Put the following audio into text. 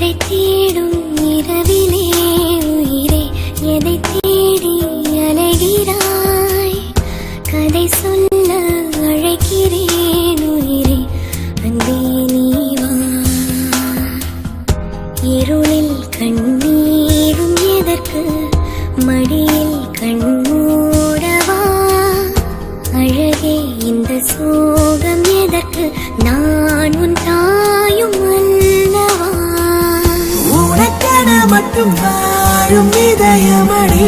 மழை தேடும் இரவிலே உயிரே எதை தேடி அலைகிறாய் கதை சொல்ல அழைக்கிறேன் உயிரே அன்பே நீ வா இருளில் கண்ணீரும் எதற்கு மடியில் கண்மூடவா அழகே இந்த சோகம் எதற்கு நான் உன் தாயும் அல்லவா உனக்கென மட்டும் வாழும் இதயமடி